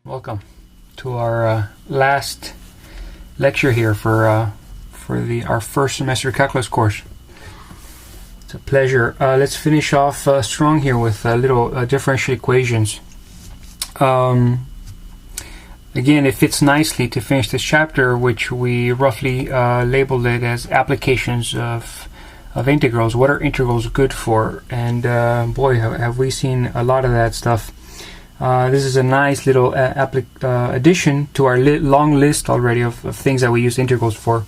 Welcome to our last lecture here for our first semester calculus course. It's a pleasure. Let's finish off strong here with little differential equations. Again, it fits nicely to finish this chapter, which we roughly labeled it as applications of integrals. What are integrals good for? And boy, have we seen a lot of that stuff. This is a nice little addition to our long list already of things that we use integrals for.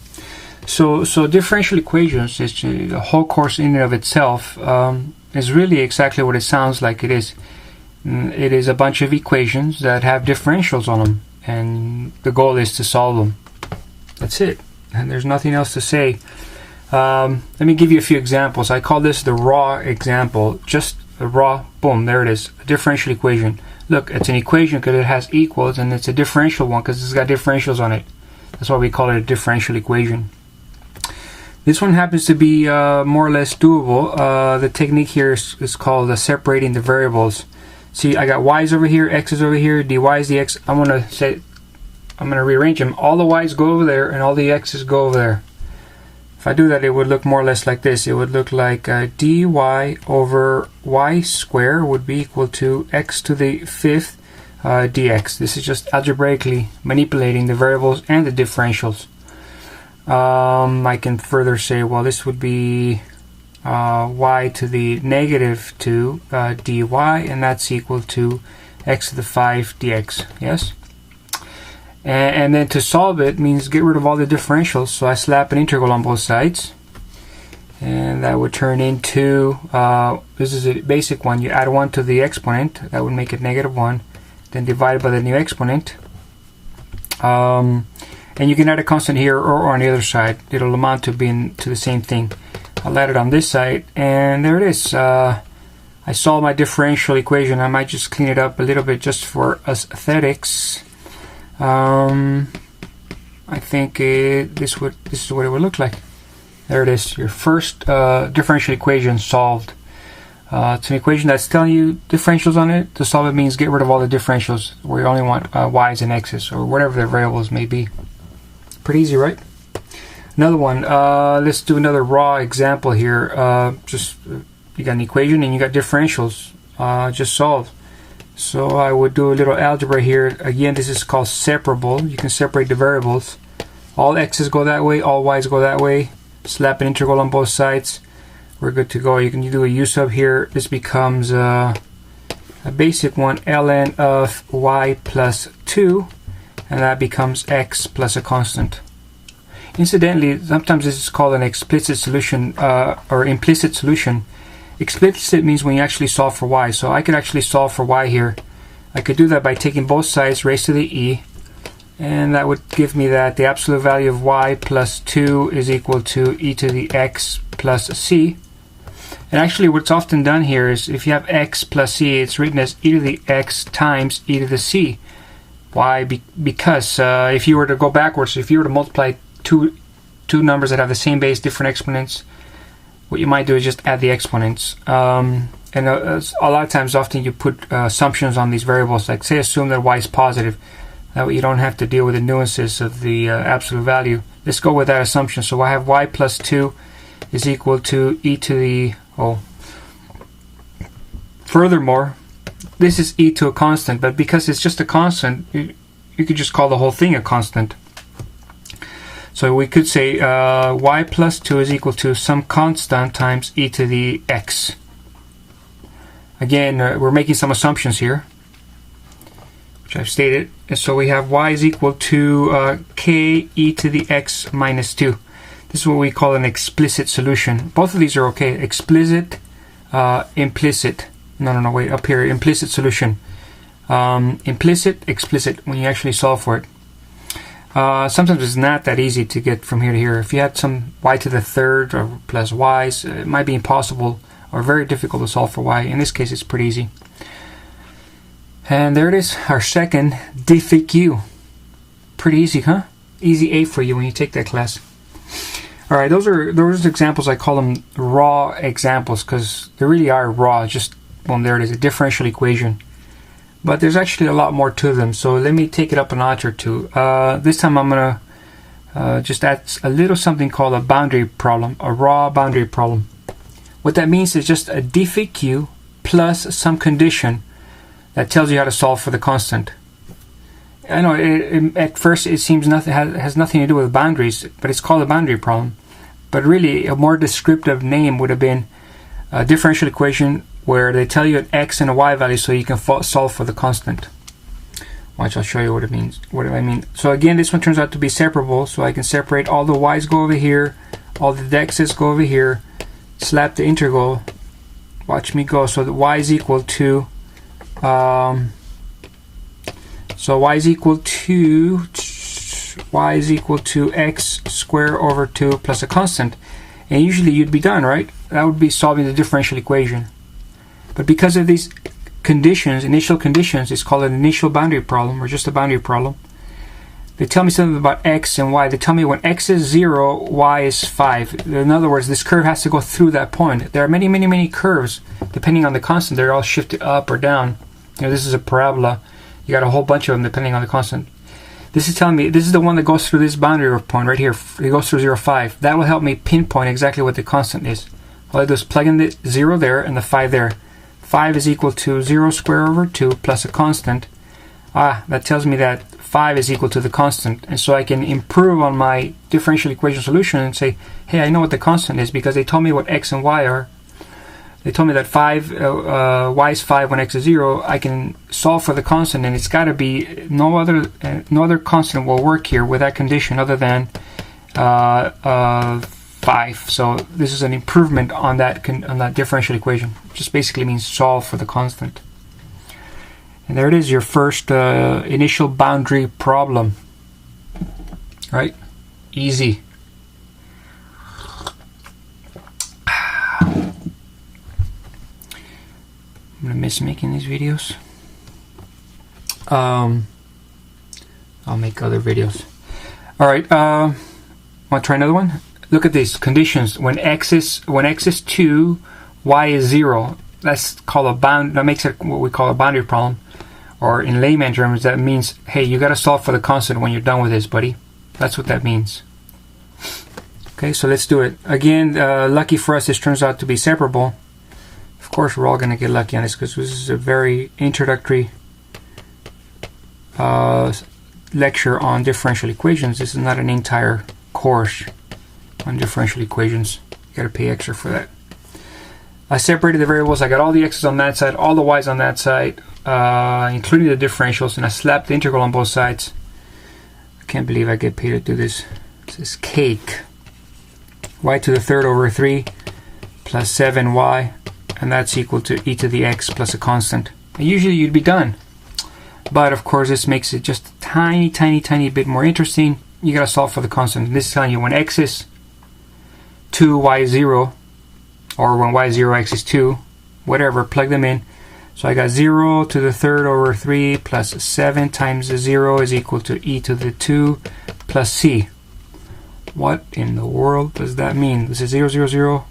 So differential equations is the whole course in and of itself is really exactly what it sounds like it is. It is a bunch of equations that have differentials on them, and the goal is to solve them. That's it, and there's nothing else to say. Let me give you a few examples. I call this the raw example. Just a raw, boom, there it is, a differential equation. Look, it's an equation because it has equals, and it's a differential one because it's got differentials on it. That's why we call it a differential equation. This one happens to be more or less doable. The technique here is called separating the variables. See, I got y's over here, x's over here, dy's, dx. I'm gonna rearrange them. All the y's go over there, and all the x's go over there. If I do that, it would look more or less like this. It would look like dy over y squared would be equal to x to the fifth dx. This is just algebraically manipulating the variables and the differentials. I can further say, well, this would be y to the negative 2 dy, and that's equal to x to the 5 dx. Yes? And then to solve it means get rid of all the differentials. So I slap an integral on both sides, and that would turn into, this is a basic one, you add 1 to the exponent, that would make it -1, then divide by the new exponent. And you can add a constant here or on the other side. It'll amount to being to the same thing. I'll add it on this side, and there it is. I solved my differential equation. I might just clean it up a little bit just for aesthetics. I think this is what it would look like. There it is, your first differential equation solved. It's an equation that's telling you differentials on it. To solve it means get rid of all the differentials where you only want y's and x's or whatever the variables may be. Pretty easy, right? Another one. Let's do another raw example here. You got an equation and you got differentials. Just solve. So I would do a little algebra here. Again, this is called separable. You can separate the variables. All x's go that way, all y's go that way. Slap an integral on both sides. We're good to go. You can do a u sub here. This becomes a basic one, ln of y plus 2, and that becomes x plus a constant. Incidentally, sometimes this is called an explicit solution or implicit solution. Explicit means when you actually solve for y. So I could actually solve for y here. I could do that by taking both sides raised to the e, and that would give me that the absolute value of y plus 2 is equal to e to the x plus c. And actually what's often done here is if you have x plus c, it's written as e to the x times e to the c. Why? Because if you were to go backwards, if you were to multiply two numbers that have the same base, different exponents, what you might do is just add the exponents. And a lot of times, often you put assumptions on these variables, like say assume that y is positive. That way you don't have to deal with the nuances of the absolute value. Let's go with that assumption. So I have y plus 2 is equal to e to the, furthermore, this is e to a constant, but because it's just a constant, you could just call the whole thing a constant. So we could say y plus 2 is equal to some constant times e to the x. Again, we're making some assumptions here, which I've stated. And so we have y is equal to k e to the x minus 2. This is what we call an explicit solution. Both of these are okay. Explicit, implicit. No, wait, up here, implicit solution. Implicit, explicit, when you actually solve for it. Sometimes it's not that easy to get from here to here. If you had some y to the third or plus y's, it might be impossible or very difficult to solve for y. In this case, it's pretty easy. And there it is, our second DFQ. Pretty easy, huh? Easy A for you when you take that class. All right, those examples. I call them raw examples because they really are raw. Just, well, there it is, a differential equation. but there's actually a lot more to them. So let me take it up a notch or two. This time I'm going to just add a little something called a boundary problem, a raw boundary problem. What that means is just a DFQ plus some condition that tells you how to solve for the constant. I know at first it seems nothing has nothing to do with boundaries, but it's called a boundary problem. But really, a more descriptive name would have been a differential equation where they tell you an x and a y value so you can solve for the constant. Watch, I'll show you what it means. What do I mean? So again, this one turns out to be separable, so I can separate all the y's go over here, all the x's go over here, slap the integral. Watch me go. So the y is equal to y is equal to x squared over 2 plus a constant. And usually you'd be done, right? That would be solving the differential equation. But because of these conditions, initial conditions, it's called an initial boundary problem or just a boundary problem. They tell me something about x and y. They tell me when x is 0, y is 5. In other words, this curve has to go through that point. There are many, many, many curves. Depending on the constant, they're all shifted up or down. You know, this is a parabola. You got a whole bunch of them depending on the constant. This is telling me this is the one that goes through this boundary point right here. It goes through 0, 5. That will help me pinpoint exactly what the constant is. All I do is plug in the 0 there and the 5 there. 5 is equal to 0 squared over 2 plus a constant. That tells me that 5 is equal to the constant. And so I can improve on my differential equation solution and say, hey, I know what the constant is because they told me what x and y are. They told me that y is 5 when x is 0. I can solve for the constant, and it's got to be no other constant will work here with that condition other than 5. So this is an improvement on that differential equation. It just basically means solve for the constant. And there it is, your first initial boundary problem. Right? Easy. I'm gonna miss making these videos. I'll make other videos. Alright, want to try another one? Look at these conditions. When x is 2, y is 0. That's called that makes it what we call a boundary problem. Or in layman terms, that means, hey, you got to solve for the constant when you're done with this, buddy. That's what that means. Okay, so let's do it. Again, lucky for us, this turns out to be separable. Of course, we're all going to get lucky on this because this is a very introductory lecture on differential equations. This is not an entire course on differential equations. You got to pay extra for that. I separated the variables. I got all the x's on that side, all the y's on that side, including the differentials, and I slapped the integral on both sides. I can't believe I get paid to do this. This is cake. Y to the third over 3 plus 7y, and that's equal to e to the x plus a constant. And usually you'd be done. But of course this makes it just a tiny, tiny, tiny bit more interesting. You gotta solve for the constant. And this is telling you when x is 2, y is 0, or when y is 0, x is 2, whatever, plug them in. So I got 0 to the third over 3 plus 7 times the 0 is equal to e to the 2 plus c. What in the world does that mean? This is 0, 0, 0.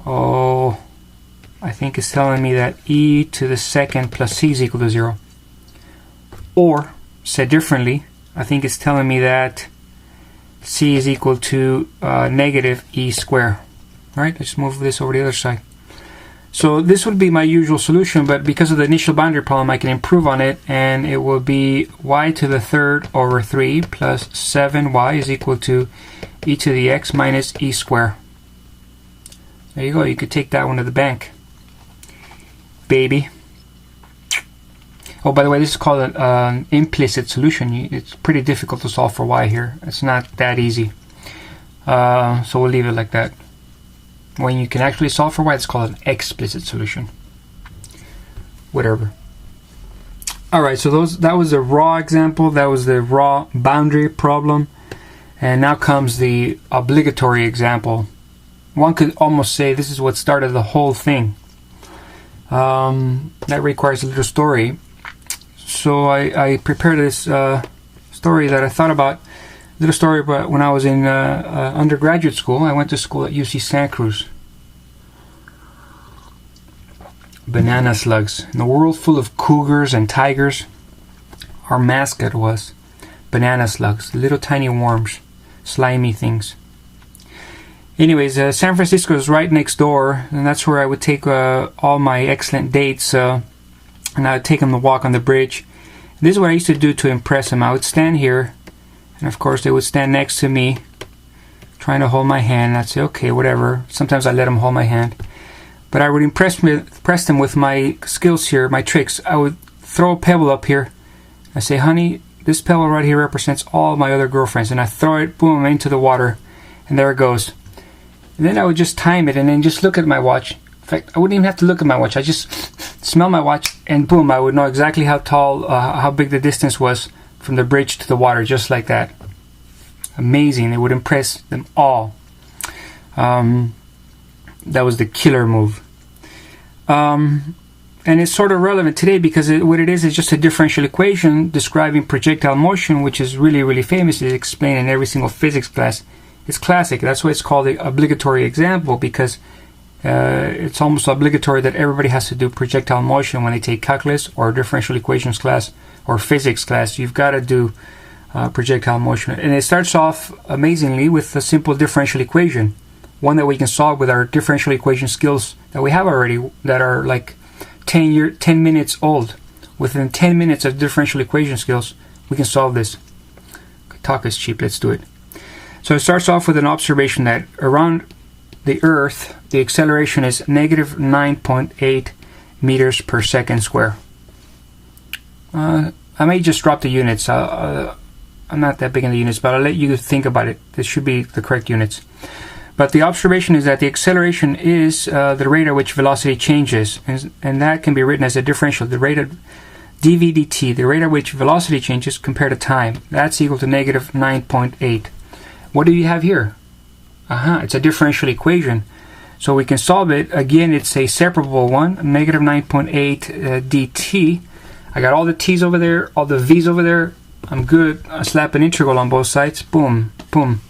Oh, I think it's telling me that e to the second plus c is equal to 0. Or, said differently, I think it's telling me that c is equal to negative e squared. Alright, let's move this over to the other side. So this would be my usual solution, but because of the initial boundary problem, I can improve on it, and it will be y to the third over 3 plus 7y is equal to e to the x minus e squared. There you go, you could take that one to the bank. Baby. Oh, by the way, this is called an implicit solution. It's pretty difficult to solve for y here. It's not that easy. So we'll leave it like that. When you can actually solve for y, it's called an explicit solution. Whatever. Alright, so that was the raw example. That was the raw boundary problem. And now comes the obligatory example. One could almost say this is what started the whole thing. That requires a little story. So I prepared this story that I thought about. A little story about when I was in undergraduate school. I went to school at UC Santa Cruz. banana slugs. In a world full of cougars and tigers, our mascot was banana slugs, little tiny worms, slimy things. Anyways, San Francisco is right next door, and that's where I would take all my excellent dates, and I would take them to walk on the bridge. This is what I used to do to impress them. I would stand here, and of course they would stand next to me, trying to hold my hand. I'd say, okay, whatever. Sometimes I let them hold my hand. But I would impress them with my skills here, my tricks. I would throw a pebble up here. I say, honey, this pebble right here represents all my other girlfriends. And I throw it, boom, into the water. And there it goes. And then I would just time it and then just look at my watch. In fact, I wouldn't even have to look at my watch. I just smell my watch and boom, I would know exactly how tall, how big the distance was from the bridge to the water, just like that. Amazing. It would impress them all. That was the killer move. And it's sort of relevant today because what it is just a differential equation describing projectile motion, which is really, really famous. It's explained in every single physics class. It's classic. That's why it's called the obligatory example, because it's almost obligatory that everybody has to do projectile motion when they take calculus or differential equations class or physics class. You've got to do projectile motion. And it starts off amazingly with a simple differential equation, one that we can solve with our differential equation skills that we have already, that are like 10 minutes old. Within 10 minutes of differential equation skills, we can solve this. Talk is cheap. Let's do it. So it starts off with an observation that around the Earth, the acceleration is negative 9.8 meters per second square. I may just drop the units. I'm not that big in the units, but I'll let you think about it. This should be the correct units. But the observation is that the acceleration is the rate at which velocity changes, and that can be written as a differential, the rate of dv dt, the rate at which velocity changes compared to time. That's equal to negative 9.8. What do you have here? It's a differential equation. So we can solve it. Again, it's a separable one, negative 9.8 dt. I got all the t's over there, all the v's over there. I'm good. I slap an integral on both sides. Boom, boom.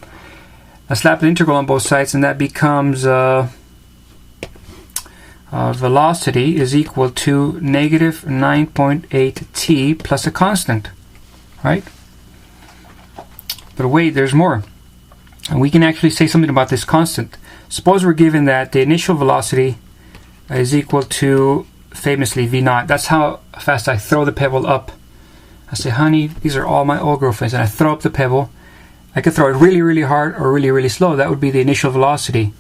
I slap an integral on both sides, and that becomes velocity is equal to negative 9.8 t plus a constant, right? But wait, there's more. And we can actually say something about this constant. Suppose we're given that the initial velocity is equal to, famously, v naught. That's how fast I throw the pebble up. I say, honey, these are all my old girlfriends. And I throw up the pebble. I could throw it really, really hard or really, really slow. That would be the initial velocity,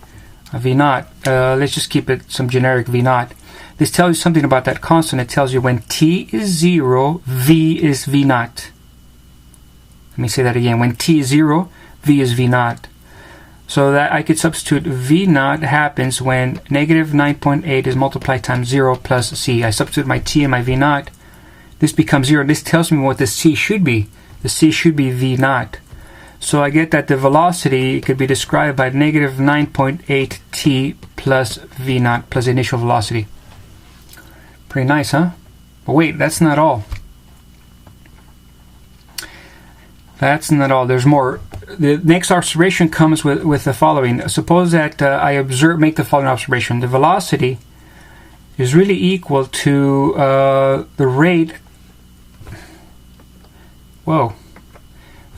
v naught. Let's just keep it some generic v naught. This tells you something about that constant. It tells you when t is 0, v is v naught. Let me say that again. When t is 0, v is v naught. So that I could substitute v naught happens when negative 9.8 is multiplied times 0 plus c. I substitute my t and my v naught. This becomes 0. This tells me what the c should be. The c should be v naught. So I get that the velocity could be described by negative 9.8 t plus v naught plus initial velocity. Pretty nice, huh? But wait, that's not all. That's not all. There's more. The next observation comes with the following. Suppose that I make the following observation. The velocity is really equal to the rate.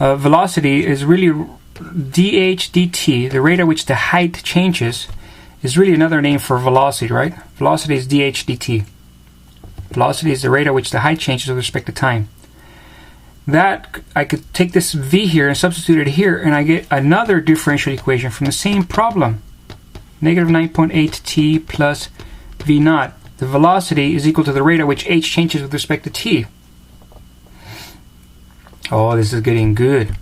Velocity is really d(h) dt, the rate at which the height changes, is really another name for velocity, right? Velocity is d(h) dt. Velocity is the rate at which the height changes with respect to time. That, I could take this v here and substitute it here, and I get another differential equation from the same problem. Negative 9.8 t plus v naught. The velocity is equal to the rate at which h changes with respect to t. Oh, this is getting good.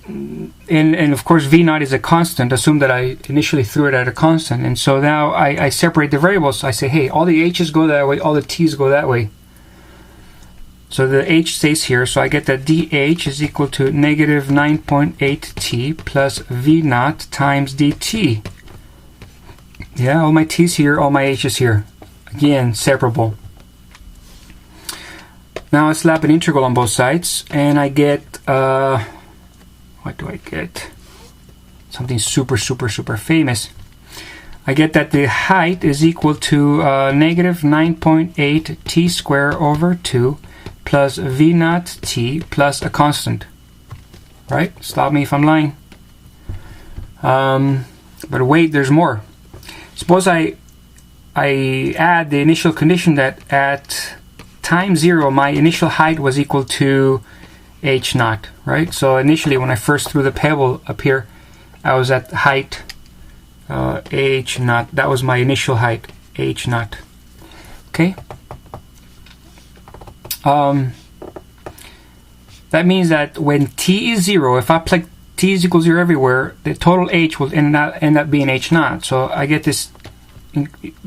And of course, v naught is a constant. Assume that I initially threw it at a constant. And so now I separate the variables. I say, hey, all the h's go that way, all the t's go that way. So the h stays here. So I get that dh is equal to negative 9.8 t plus v naught times dt. Yeah, all my t's here, all my h's here. Again, separable. Now I slap an integral on both sides, and I get, what do I get? Something super, super, super famous. I get that the height is equal to negative 9.8 t squared over 2 plus v naught t plus a constant. Right? Stop me if I'm lying. But wait, there's more. Suppose I add the initial condition that at time 0 my initial height was equal to h naught, right? So initially when I first threw the pebble up here, I was at height h naught. That was my initial height, h naught. Okay. That means that when t is 0, if I plug t is equal to 0 everywhere, the total h will end up being h naught. So I get this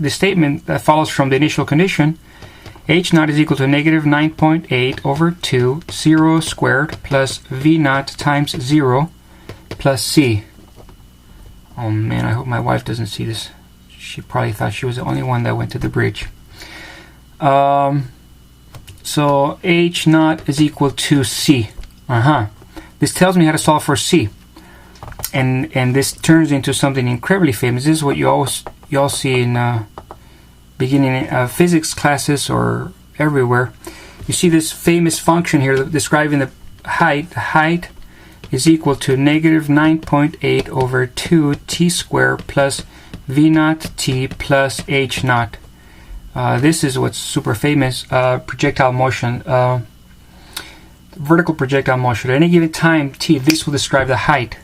statement that follows from the initial condition. H naught is equal to negative 9.8 over 2 0 squared plus v naught times 0 plus c. Oh man, I hope my wife doesn't see this. She probably thought she was the only one that went to the bridge. So h naught is equal to c. This tells me how to solve for c. And this turns into something incredibly famous. This is what you all see in beginning physics classes or everywhere. You see this famous function here describing the height. The height is equal to negative 9.8 over 2 t squared plus v naught t plus h naught. This is what's super famous. Projectile motion, vertical projectile motion. At any given time t, this will describe the height.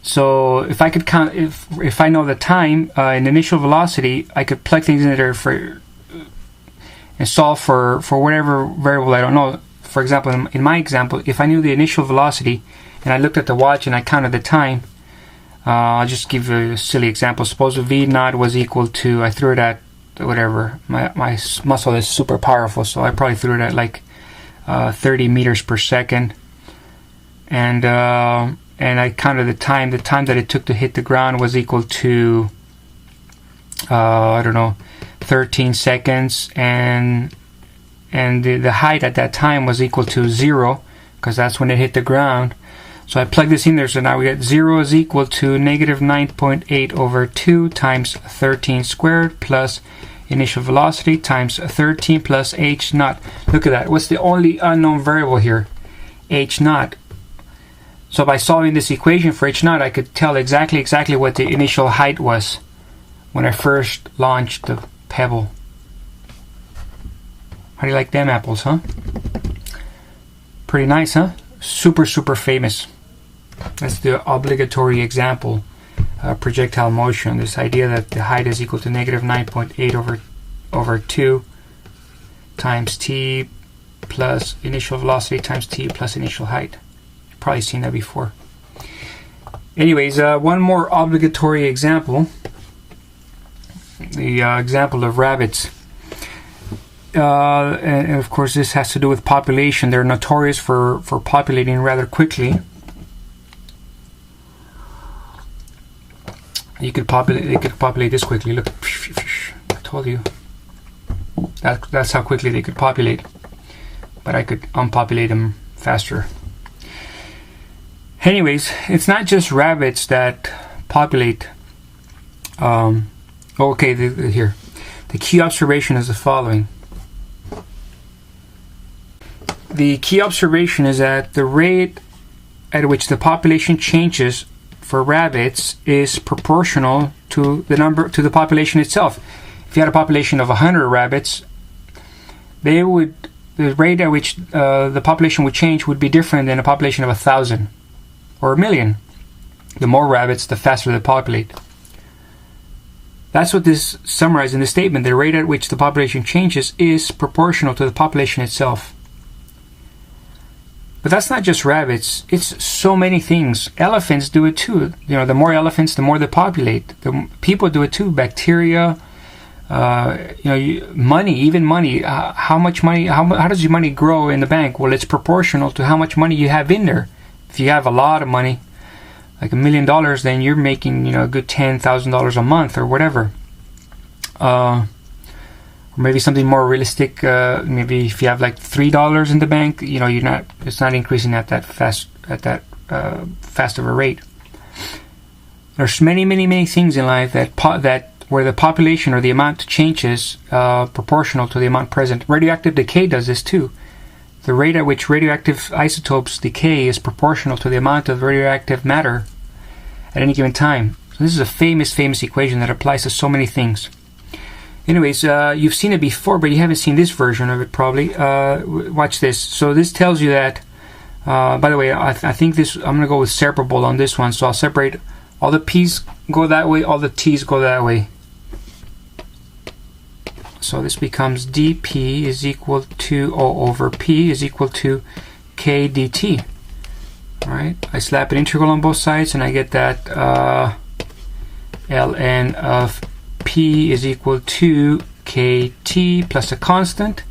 So if I could count, if I know the time and initial velocity, I could plug things in there and solve for whatever variable I don't know. For example, in my example, if I knew the initial velocity and I looked at the watch and I counted the time, I'll just give a silly example. Suppose v naught was equal to, I threw it at whatever. My muscle is super powerful, so I probably threw it at like 30 meters per second, and I counted the time. The time that it took to hit the ground was equal to I don't know, 13 seconds, and the height at that time was equal to 0 because that's when it hit the ground. So I plug this in there, so now we get 0 is equal to negative 9.8 over 2 times 13 squared plus initial velocity times 13 plus h naught. Look at that. What's the only unknown variable here? H naught. So by solving this equation for h naught, I could tell exactly what the initial height was when I first launched the pebble. How do you like them apples, huh? Pretty nice, huh? Super famous. That's the obligatory example. Projectile motion. This idea that the height is equal to negative 9.8 over 2 times t plus initial velocity times t plus initial height. You've probably seen that before. Anyways, one more obligatory example. The example of rabbits. And of course this has to do with population. They're notorious for populating rather quickly. They could populate this quickly. Look, I told you. That's how quickly they could populate. But I could unpopulate them faster. Anyways, it's not just rabbits that populate. Here. The key observation is the following. The key observation is that the rate at which the population changes for rabbits is proportional to the population itself. If you had a population of 100 rabbits, the rate at which the population would change would be different than a population of 1,000 or 1,000,000. The more rabbits, the faster they populate. That's what this summarizes in the statement. The rate at which the population changes is proportional to the population itself. But that's not just rabbits. It's so many things. Elephants do it too. You know, the more elephants, the more they populate. People do it too. Bacteria, money, even money. How much money? How does your money grow in the bank? Well, it's proportional to how much money you have in there. If you have a lot of money, like $1 million, then you're making a good $10,000 a month or whatever. Or maybe something more realistic. Maybe if you have like $3 in the bank, it's not increasing at that fast of a rate. There's many things in life that where the population or the amount changes proportional to the amount present. Radioactive decay does this too. The rate at which radioactive isotopes decay is proportional to the amount of radioactive matter at any given time. So this is a famous equation that applies to so many things. Anyways, you've seen it before, but you haven't seen this version of it probably. Watch this. So this tells you that, by the way, I think this, I'm going to go with separable on this one. So I'll separate all the p's go that way, all the t's go that way. So this becomes dp is equal to O over p is equal to k dt. Alright, I slap an integral on both sides and I get that ln of p is equal to kt plus a constant.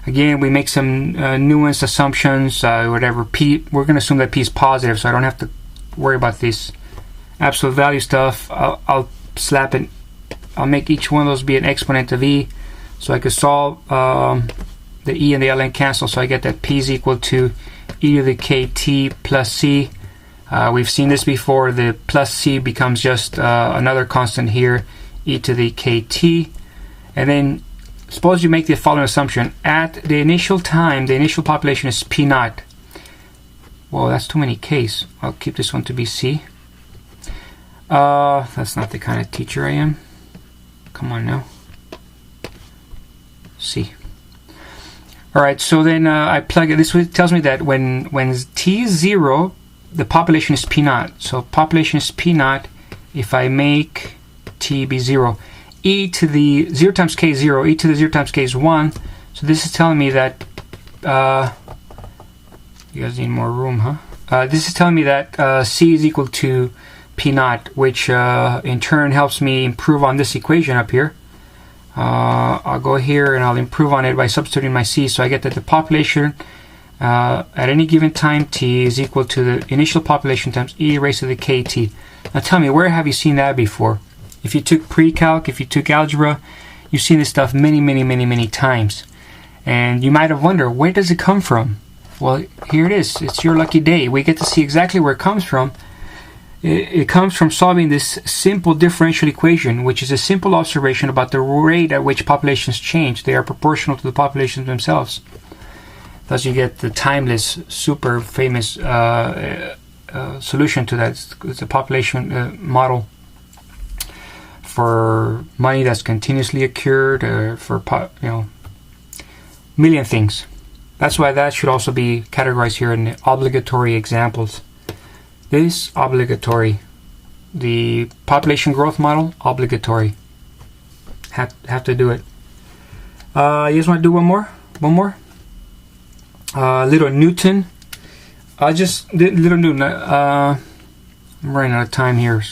Again, we make some nuanced assumptions, whatever p, we're going to assume that p is positive, so I don't have to worry about this absolute value stuff. I'll slap it, I'll make each one of those be an exponent of e, so I could solve the e and the ln cancel, so I get that p is equal to e to the kt plus c. We've seen this before. The plus c becomes just another constant here, e to the kt. And then suppose you make the following assumption: at the initial time, the initial population is p naught. Whoa, that's too many k's. I'll keep this one to be c. That's not the kind of teacher I am. Come on now. C. Alright, so then I plug it. This tells me that when t is 0, the population is p naught. So population is p naught if I make t be 0. E to the 0 times k is 0. E to the 0 times k is 1. So this is telling me that... you guys need more room, huh? This is telling me that c is equal to p naught, which in turn helps me improve on this equation up here. I'll go here and I'll improve on it by substituting my c, so I get that the population at any given time t is equal to the initial population times e raised to the kt. Now tell me, where have you seen that before? If you took pre-calc, if you took algebra, you've seen this stuff many times. And you might have wondered, where does it come from? Well, here it is. It's your lucky day. We get to see exactly where it comes from. It comes from solving this simple differential equation, which is a simple observation about the rate at which populations change. They are proportional to the populations themselves. Thus you get the timeless, super famous solution to that. It's a population model for money that's continuously accrued, for million things. That's why that should also be categorized here in the obligatory examples. This obligatory, the population growth model, obligatory. Have to do it. You guys want to do one more? Little Newton. Little Newton. I'm running out of time here.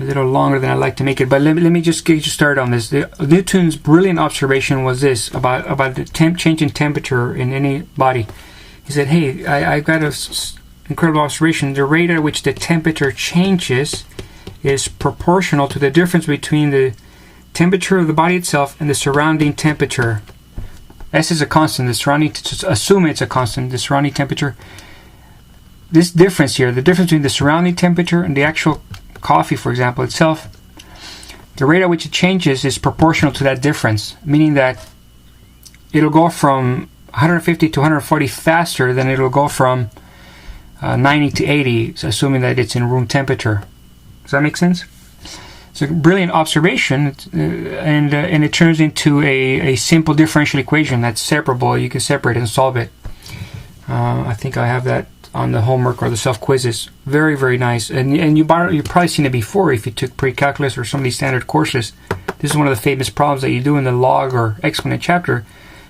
A little longer than I'd like to make it, but let me just get you started on this. Newton's brilliant observation was this about the change in temperature in any body. He said, hey, I got a incredible observation. The rate at which the temperature changes is proportional to the difference between the temperature of the body itself and the surrounding temperature. S is a constant. The surrounding, assume it's a constant, the surrounding temperature. This difference here, the difference between the surrounding temperature and the actual coffee, for example, itself, the rate at which it changes is proportional to that difference, meaning that it'll go from 150 to 140 faster than it'll go from 90 to 80, assuming that it's in room temperature. Does that make sense? It's a brilliant observation, and it turns into a simple differential equation that's separable. You can separate it and solve it. I think I have that on the homework or the self-quizzes. Very nice. And you've probably seen it before if you took pre-calculus or some of these standard courses. This is one of the famous problems that you do in the log or exponent chapter.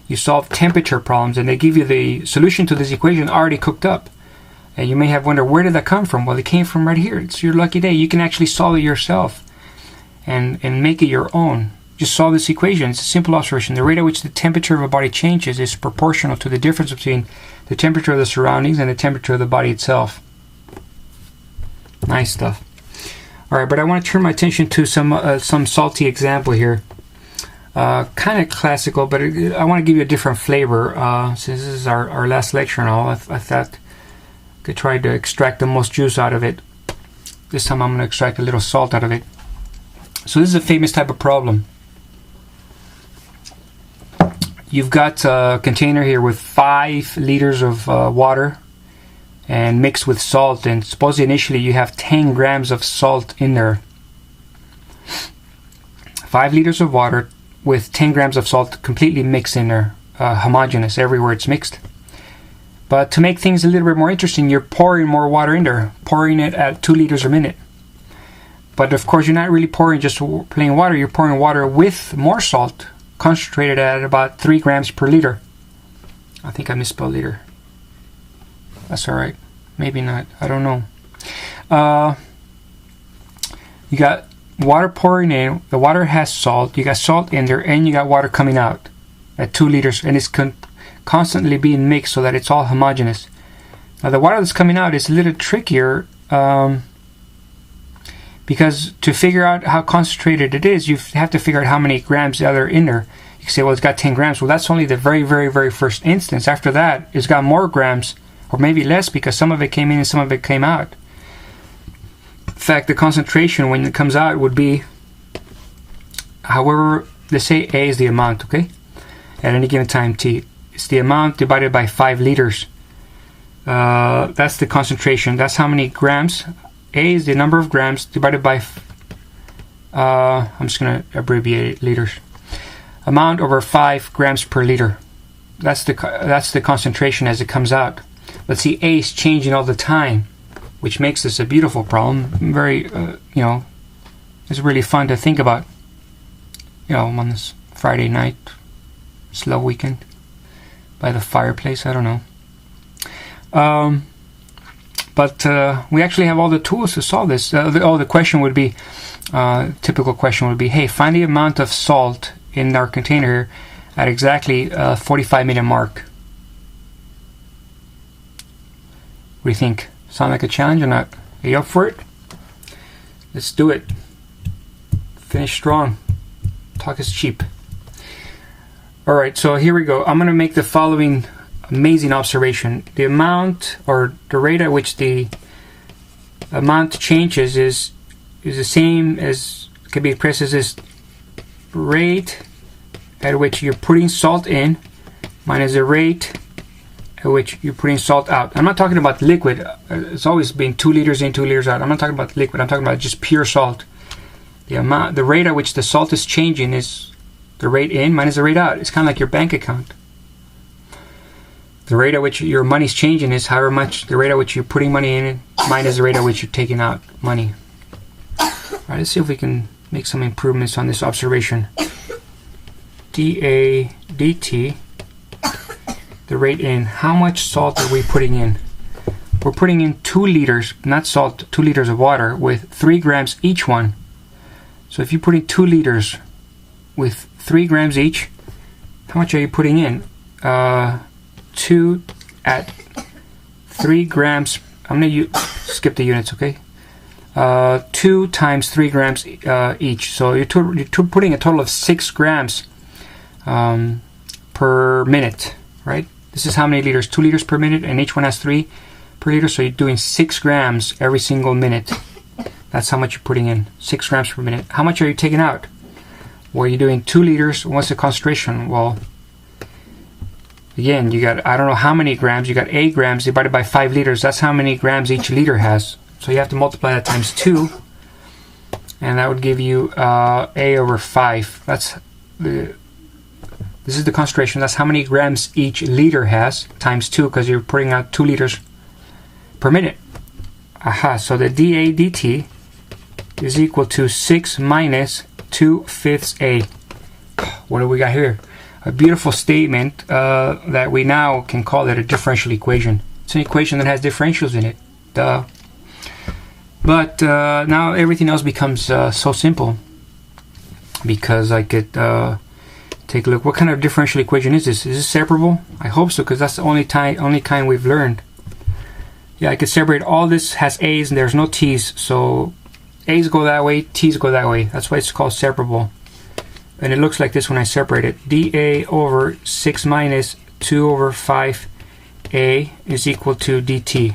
You solve temperature problems, and they give you the solution to this equation already cooked up. And you may have wondered, where did that come from? Well, it came from right here. It's your lucky day. You can actually solve it yourself and make it your own. Just solve this equation. It's a simple observation. The rate at which the temperature of a body changes is proportional to the difference between the temperature of the surroundings and the temperature of the body itself. Nice stuff. All right, but I want to turn my attention to some salty example here. Kind of classical, but I want to give you a different flavor. Since this is our last lecture and all, I thought I could try to extract the most juice out of it. This time I'm going to extract a little salt out of it. So this is a famous type of problem. You've got a container here with 5 liters of water and mixed with salt, and suppose initially you have 10 grams of salt in there. 5 liters of water with 10 grams of salt completely mixed in there, homogeneous everywhere it's mixed. But to make things a little bit more interesting, you're pouring more water in there, pouring it at 2 liters a minute. But of course you're not really pouring just plain water, you're pouring water with more salt, concentrated at about 3 grams per liter. I think I misspelled liter. That's alright. Maybe not. I don't know. You got water pouring in. The water has salt. You got salt in there, and you got water coming out at 2 liters, and it's constantly being mixed so that it's all homogeneous. Now the water that's coming out is a little trickier because to figure out how concentrated it is, you have to figure out how many grams are in there. You can say, well, it's got 10 grams. Well, that's only the very, very, very first instance. After that, it's got more grams, or maybe less, because some of it came in and some of it came out. In fact, the concentration when it comes out would be, however, let's say A is the amount, okay? At any given time t. It's the amount divided by 5 liters. That's the concentration. That's how many grams. A is the number of grams divided by, I'm just going to abbreviate it, liters. Amount over 5 grams per liter. That's the concentration as it comes out. Let's see, A is changing all the time, which makes this a beautiful problem. Very, it's really fun to think about. On this Friday night, slow weekend, by the fireplace. I don't know. But we actually have all the tools to solve this. The question would be, typical question would be, hey, find the amount of salt in our container at exactly 45-minute mark. What do you think? Sound like a challenge or not? Are you up for it? Let's do it. Finish strong. Talk is cheap. Alright, so here we go. I'm going to make the following amazing observation. The amount, or the rate at which the amount changes is the same as, can be expressed as this: rate at which you're putting salt in minus the rate at which you're putting salt out. I'm not talking about liquid. It's always been 2 liters in, 2 liters out. I'm not talking about liquid. I'm talking about just pure salt. The rate at which the salt is changing is the rate in minus the rate out. It's kind of like your bank account. The rate at which your money's changing is however much the rate at which you're putting money in minus the rate at which you're taking out money. Alright, let's see if we can make some improvements on this observation. D.A. dt, the rate in. How much salt are we putting in? We're putting in 2 liters, not salt, 2 liters of water with 3 grams each one. So if you put in 2 liters with 3 grams each, how much are you putting in? 2 at 3 grams. I'm going to skip the units, okay? 2 times 3 grams each. So you're putting a total of 6 grams per minute, right? This is how many liters? 2 liters per minute, and each one has 3 per liter. So you're doing 6 grams every single minute. That's how much you're putting in. 6 grams per minute. How much are you taking out? Well, you're doing 2 liters. What's the concentration? Well, again, you got, I don't know how many grams. You got 8 grams divided by 5 liters. That's how many grams each liter has. So you have to multiply that times 2, and that would give you A over 5. This is the concentration. That's how many grams each liter has times 2, because you're putting out 2 liters per minute. Aha, so the dA dt is equal to 6 minus 2/5 A. What do we got here? A beautiful statement that we now can call it a differential equation. It's an equation that has differentials in it. Duh. But now everything else becomes so simple, because I could take a look. What kind of differential equation is this? Is this separable? I hope so, because that's the only kind we've learned. Yeah, I could separate. All this has A's and there's no T's, so A's go that way, T's go that way. That's why it's called separable. And it looks like this when I separate it. dA over 6 minus 2 over 5A is equal to dt.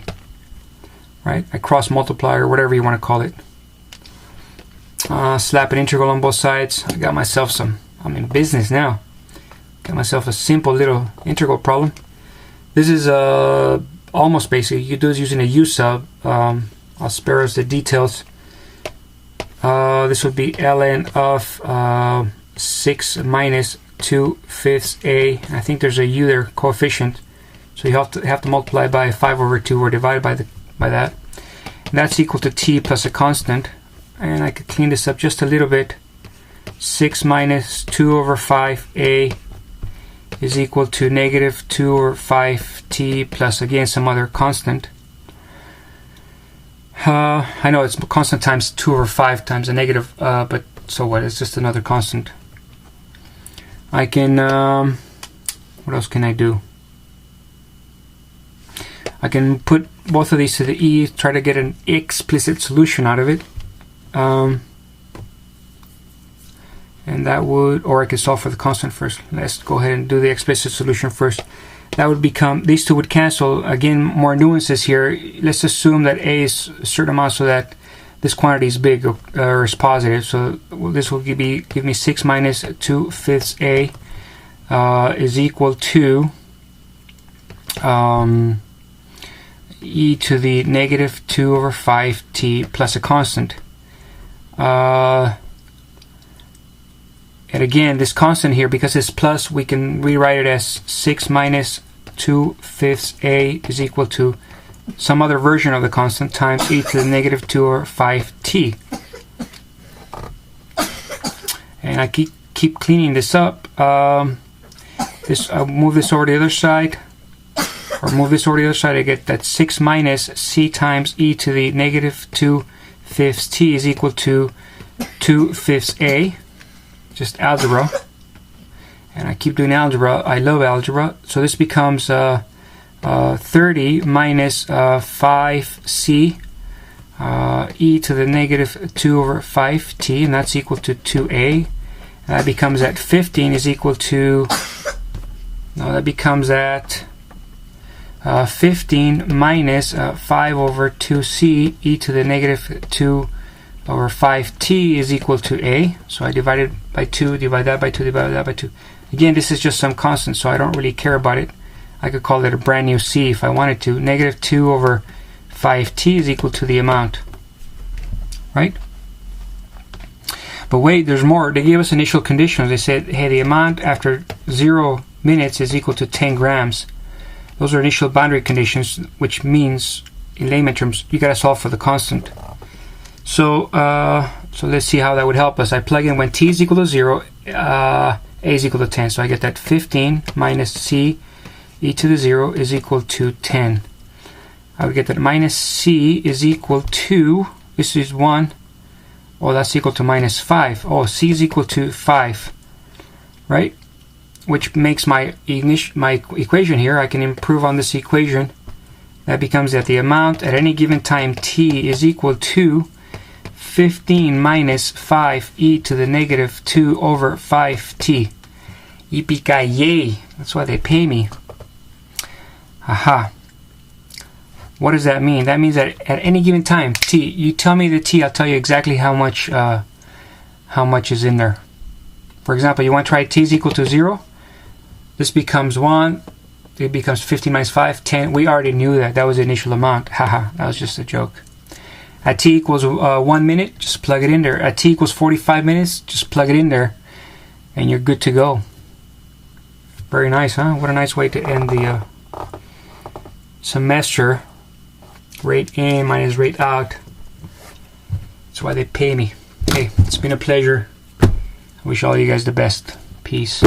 right? I cross multiply, or whatever you want to call it. Slap an integral on both sides. I got myself some, I'm in business now. Got myself a simple little integral problem. This is almost basic. You can do this using a U sub. I'll spare us the details. This would be ln of 6 minus 2/5 a. I think there's a u there, coefficient. So you have to multiply by 5/2 or divide by that. And that's equal to t plus a constant. And I could clean this up just a little bit. 6 minus 2/5a is equal to negative 2/5t plus, again, some other constant. I know it's constant times 2/5 times a negative, but so what? It's just another constant. I can, what else can I do? I can put both of these to the e, try to get an explicit solution out of it. And that would, or I could solve for the constant first. Let's go ahead and do the explicit solution first. That would become, these two would cancel. Again, more nuances here. Let's assume that a is a certain amount so that this quantity is big or is positive. So this will give me 6 minus 2/5 a is equal to e to the negative 2/5t plus a constant. And again, this constant here, because it's plus, we can rewrite it as 6 minus 2/5 a is equal to some other version of the constant times e to the negative 2/5t. And I keep cleaning this up. I'll move this over to the other side, or move this over to the other side. I get that 6 minus c times e to the negative 2/5 t is equal to 2/5 a. Just algebra, and I keep doing algebra. I love algebra. So this becomes 30 minus 5c e to the negative 2/5t, and that's equal to 2a. And that becomes at 15 is equal to, no, that becomes at 15 minus 5/2c e to the negative 2/5t is equal to a. So I divide it by 2, divide that by 2, divide that by 2. Again, this is just some constant, so I don't really care about it. I could call it a brand new c if I wanted to. Negative 2/5t is equal to the amount, right? But wait, there's more. They gave us initial conditions. They said, hey, the amount after 0 minutes is equal to 10 grams. Those are initial boundary conditions, which means, in layman terms, you got to solve for the constant. So let's see how that would help us. I plug in when t is equal to 0, a is equal to 10. So I get that 15 minus c e to the 0 is equal to 10. I would get that minus c is equal to, this is 1. Oh, that's equal to minus 5. Oh, c is equal to 5, right? Which makes my equation here, I can improve on this equation. That becomes that the amount at any given time t is equal to 15 minus 5 e to the negative 2/5t. Yippee-ki-yay! That's why they pay me. Aha. What does that mean? That means that at any given time t, you tell me the t, I'll tell you exactly how much is in there. For example, you want to try t is equal to 0. This becomes 1. It becomes 15 minus 5, 10. We already knew that. That was the initial amount. Haha, that was just a joke. At t equals 1 minute, just plug it in there. At t equals 45 minutes, just plug it in there, and you're good to go. Very nice, huh? What a nice way to end the semester. Rate in minus rate out. That's why they pay me. Hey, it's been a pleasure. I wish all you guys the best. Peace.